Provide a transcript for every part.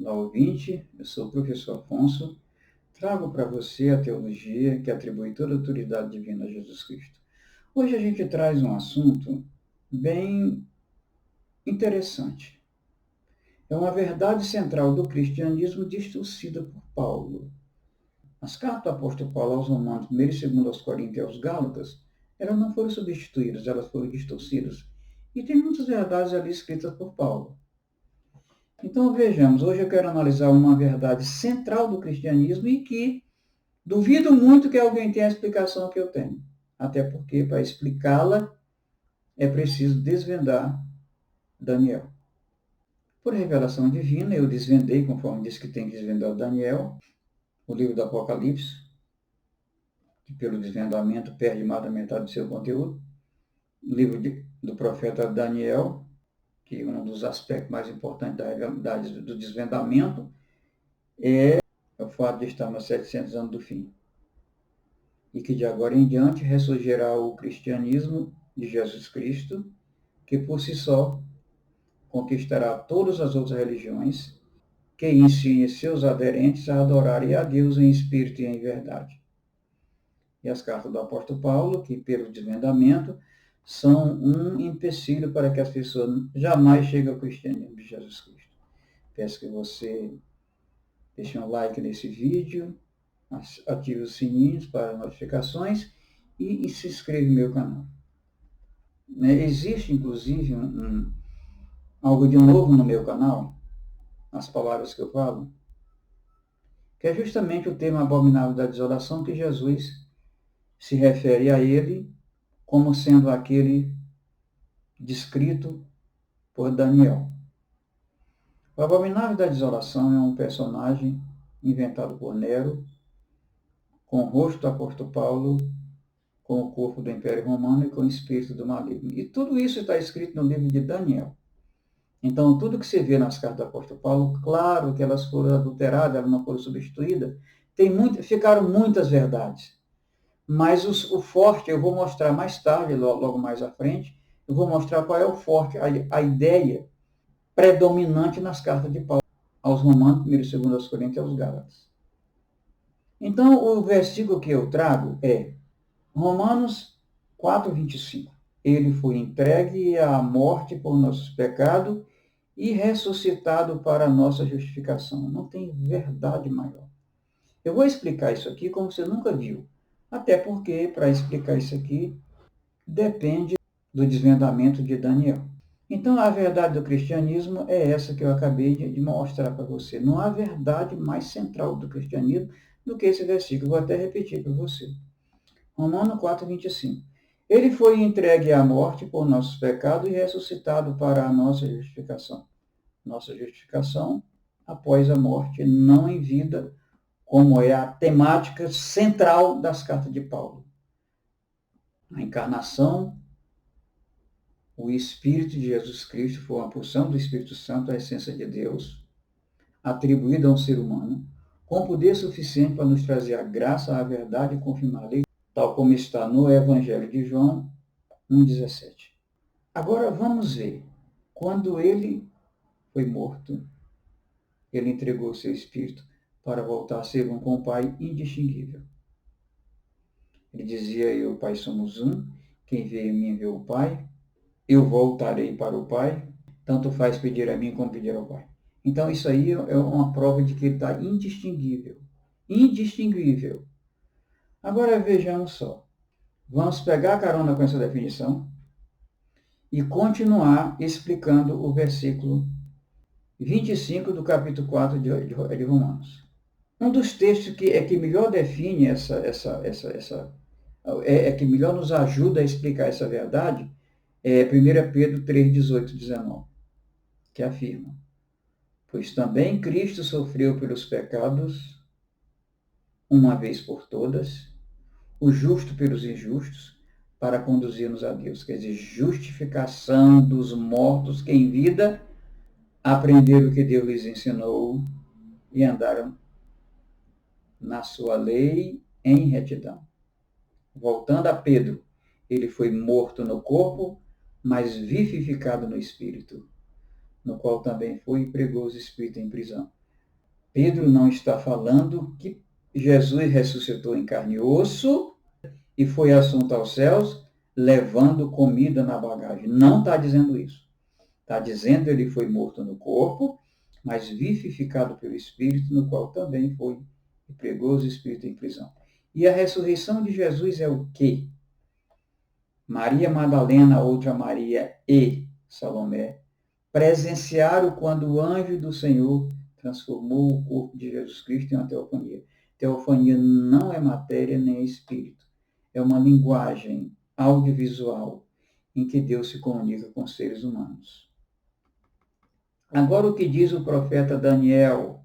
Olá, ouvinte, eu sou o professor Afonso, trago para você a teologia que atribui toda a autoridade divina a Jesus Cristo. Hoje a gente traz um assunto bem interessante. É uma verdade central do cristianismo distorcida por Paulo. As cartas do apóstolo Paulo aos Romanos, 1 e 2 aos Coríntios e aos Gálatas, elas não foram substituídas, elas foram distorcidas. E tem muitas verdades ali escritas por Paulo. Então vejamos, hoje eu quero analisar uma verdade central do cristianismo e que duvido muito que alguém tenha a explicação que eu tenho. Até porque, para explicá-la, é preciso desvendar Daniel. Por revelação divina, eu desvendei, conforme diz que tem que desvendar Daniel, o livro do Apocalipse, que pelo desvendamento perde mais da metade do seu conteúdo. O livro do profeta Daniel, que um dos aspectos mais importantes do desvendamento é o fato de estarmos a 700 anos do fim. E que de agora em diante ressurgirá o cristianismo de Jesus Cristo, que por si só conquistará todas as outras religiões, que ensine seus aderentes a adorarem a Deus em espírito e em verdade. E as cartas do apóstolo Paulo, que pelo desvendamento, são um empecilho para que as pessoas jamais cheguem ao cristianismo de Jesus Cristo. Peço que você deixe um like nesse vídeo, ative os sininhos para notificações e se inscreva no meu canal. Existe, inclusive, algo de novo no meu canal, as palavras que eu falo, que é justamente o tema abominável da desolação, que Jesus se refere a ele como sendo aquele descrito por Daniel. O abominável da desolação é um personagem inventado por Nero, com o rosto do apóstolo Paulo, com o corpo do Império Romano e com o espírito do maligno. E tudo isso está escrito no livro de Daniel. Então, tudo que você vê nas cartas do apóstolo Paulo, claro que elas foram adulteradas, elas não foram substituídas, ficaram muitas verdades. Mas o forte, eu vou mostrar mais tarde, logo mais à frente, eu vou mostrar qual é o forte, a ideia predominante nas cartas de Paulo, aos Romanos, 1 e 2 aos Coríntios e aos Gálatas. Então, o versículo que eu trago é Romanos 4, 25. Ele foi entregue à morte por nossos pecados e ressuscitado para a nossa justificação. Não tem verdade maior. Eu vou explicar isso aqui como você nunca viu. Até porque, para explicar isso aqui, depende do desvendamento de Daniel. Então, a verdade do cristianismo é essa que eu acabei de mostrar para você. Não há verdade mais central do cristianismo do que esse versículo. Vou até repetir para você. Romanos 4, 25. Ele foi entregue à morte por nossos pecados e ressuscitado para a nossa justificação. Nossa justificação após a morte, não em vida, como é a temática central das cartas de Paulo. A encarnação, o Espírito de Jesus Cristo foi uma porção do Espírito Santo, a essência de Deus, atribuída a um ser humano, com poder suficiente para nos trazer a graça, a verdade e confirmar a lei, tal como está no Evangelho de João 1,17. Agora vamos ver. Quando ele foi morto, ele entregou o seu espírito para voltar a ser um com o Pai indistinguível. Ele dizia, eu e o Pai somos um, quem vê em mim vê o Pai, eu voltarei para o Pai, tanto faz pedir a mim como pedir ao Pai. Então isso aí é uma prova de que ele está indistinguível. Indistinguível. Agora vejamos só. Vamos pegar a carona com essa definição e continuar explicando o versículo 25 do capítulo 4 de Romanos. Um dos textos que melhor define que melhor nos ajuda a explicar essa verdade é 1 Pedro 3, 18 e 19, que afirma: pois também Cristo sofreu pelos pecados, uma vez por todas, o justo pelos injustos, para conduzir-nos a Deus. Quer dizer, justificação dos mortos que em vida aprenderam o que Deus lhes ensinou e andaram na sua lei em retidão. Voltando a Pedro, ele foi morto no corpo, mas vivificado no espírito, no qual também foi e pregou os espíritos em prisão. Pedro não está falando que Jesus ressuscitou em carne e osso e foi assunto aos céus, levando comida na bagagem. Não está dizendo isso. Está dizendo que ele foi morto no corpo, mas vivificado pelo Espírito, no qual também foi e pregou os espíritos em prisão. E a ressurreição de Jesus é o quê? Maria Madalena, outra Maria e Salomé presenciaram quando o anjo do Senhor transformou o corpo de Jesus Cristo em uma teofania. Teofania não é matéria nem espírito. É uma linguagem audiovisual em que Deus se comunica com os seres humanos. Agora o que diz o profeta Daniel?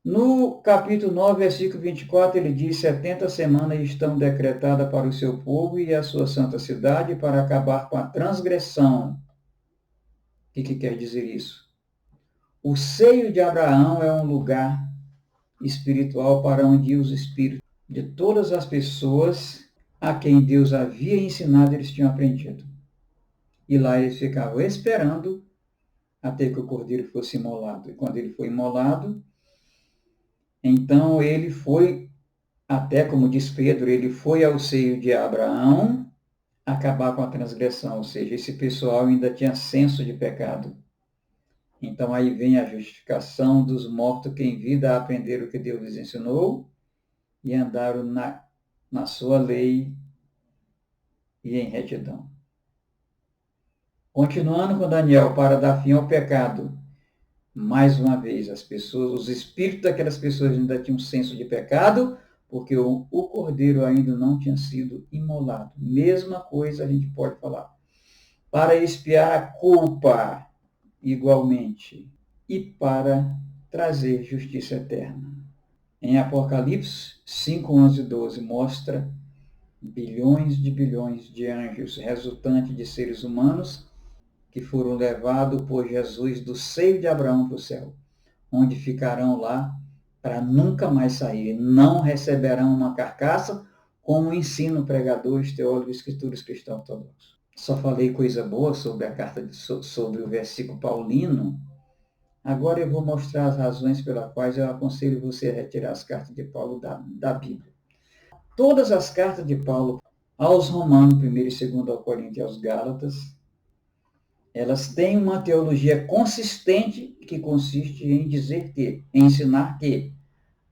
No capítulo 9, versículo 24, ele diz: 70 semanas estão decretadas para o seu povo e a sua santa cidade para acabar com a transgressão. O que quer dizer isso? O seio de Abraão é um lugar espiritual para onde os espíritos de todas as pessoas a quem Deus havia ensinado, eles tinham aprendido. E lá eles ficavam esperando até que o cordeiro fosse imolado. E quando ele foi imolado, então ele foi, até como diz Pedro, ele foi ao seio de Abraão acabar com a transgressão, ou seja, esse pessoal ainda tinha senso de pecado. Então aí vem a justificação dos mortos que em vida aprenderam o que Deus lhes ensinou e andaram na sua lei e em retidão. Continuando com Daniel, para dar fim ao pecado, mais uma vez, as pessoas, os espíritos daquelas pessoas ainda tinham um senso de pecado, porque o cordeiro ainda não tinha sido imolado. Mesma coisa a gente pode falar. Para expiar a culpa, igualmente, e para trazer justiça eterna. Em Apocalipse 5, 11 e 12, mostra bilhões de anjos, resultantes de seres humanos, que foram levados por Jesus do seio de Abraão para o céu, onde ficarão lá para nunca mais sair. Não receberão uma carcaça, como ensina o pregador, teólogos, escritores cristãos ortodoxos. Só falei coisa boa sobre a carta sobre o versículo paulino. Agora eu vou mostrar as razões pelas quais eu aconselho você a retirar as cartas de Paulo da Bíblia. Todas as cartas de Paulo aos Romanos, 1 e 2 ao Coríntios e aos Gálatas, elas têm uma teologia consistente que consiste em dizer que, em ensinar que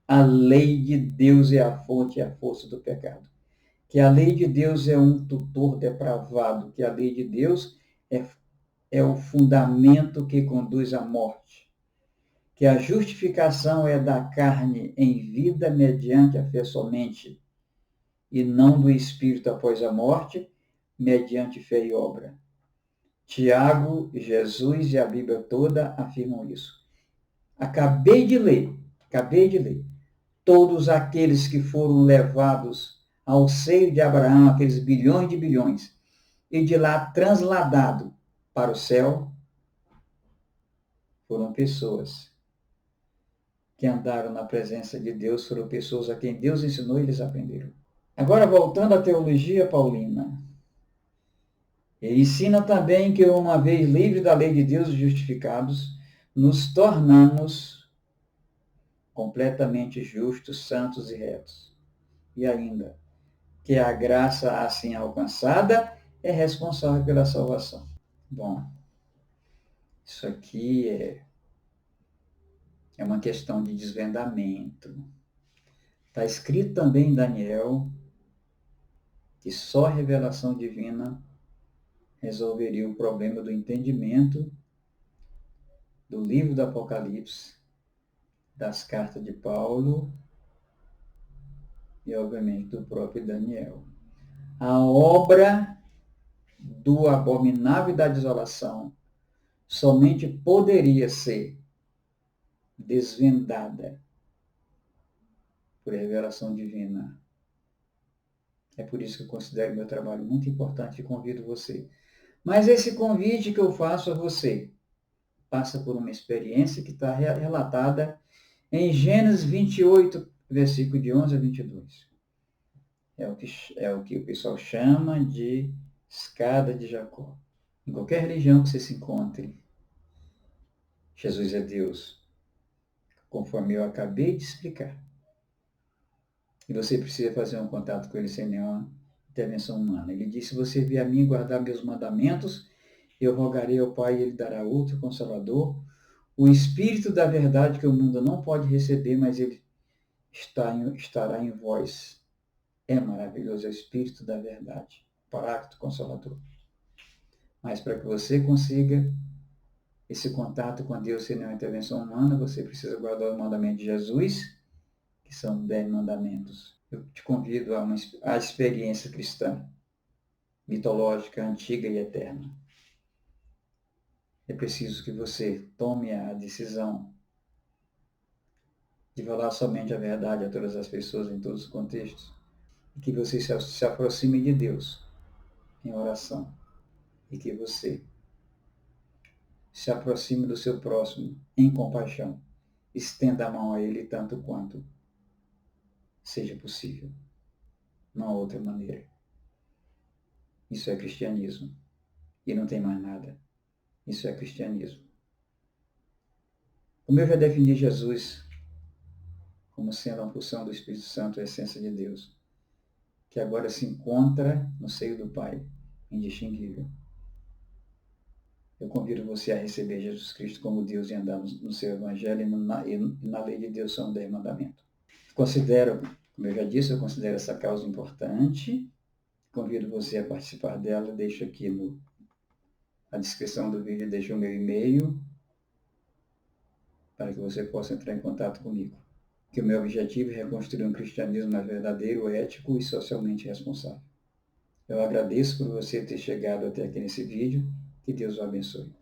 a lei de Deus é a fonte e a força do pecado. Que a lei de Deus é um tutor depravado, que a lei de Deus é o fundamento que conduz à morte. Que a justificação é da carne em vida mediante a fé somente, e não do espírito após a morte, mediante fé e obra. Tiago, Jesus e a Bíblia toda afirmam isso. Acabei de ler. Todos aqueles que foram levados ao seio de Abraão, aqueles bilhões de bilhões, e de lá transladado para o céu, foram pessoas que andaram na presença de Deus, foram pessoas a quem Deus ensinou e eles aprenderam. Agora, voltando à teologia paulina. Ele ensina também que, uma vez livre da lei de Deus e justificados, nos tornamos completamente justos, santos e retos. E ainda, que a graça assim alcançada é responsável pela salvação. Bom, isso aqui é uma questão de desvendamento. Está escrito também em Daniel que só a revelação divina resolveria o problema do entendimento do livro do Apocalipse, das cartas de Paulo e, obviamente, do próprio Daniel. A obra do abominável e da desolação somente poderia ser desvendada por revelação divina. É por isso que eu considero meu trabalho muito importante e convido você. Mas esse convite que eu faço a você passa por uma experiência que está relatada em Gênesis 28, versículo de 11 a 22. É o que o pessoal chama de escada de Jacó. Em qualquer religião que você se encontre, Jesus é Deus. conforme eu acabei de explicar. E você precisa fazer um contato com ele sem nenhuma intervenção humana. Ele disse, se você vier a mim guardar meus mandamentos, eu rogarei ao Pai e ele dará outro Consolador, o Espírito da verdade que o mundo não pode receber, mas ele estará em vós. É maravilhoso, é o Espírito da verdade, Paráclito Consolador. Mas para que você consiga esse contato com Deus sem nenhuma intervenção humana, você precisa guardar o mandamento de Jesus, que são 10 mandamentos. Eu te convido a experiência cristã, mitológica, antiga e eterna. É preciso que você tome a decisão de falar somente a verdade a todas as pessoas, em todos os contextos, e que você se aproxime de Deus em oração, e que você se aproxime do seu próximo em compaixão. Estenda a mão a ele tanto quanto seja possível. Não há outra maneira. Isso é cristianismo. E não tem mais nada. Isso é cristianismo. Como eu já defini Jesus como sendo a função do Espírito Santo, a essência de Deus, que agora se encontra no seio do Pai, indistinguível. Eu convido você a receber Jesus Cristo como Deus e andar no seu Evangelho e na lei de Deus são 10 mandamentos. Considero, como eu já disse, eu considero essa causa importante. Convido você a participar dela. Deixo aqui na descrição do vídeo, deixo o meu e-mail para que você possa entrar em contato comigo. Que o meu objetivo é reconstruir um cristianismo mais verdadeiro, ético e socialmente responsável. Eu agradeço por você ter chegado até aqui nesse vídeo. Que Deus o abençoe.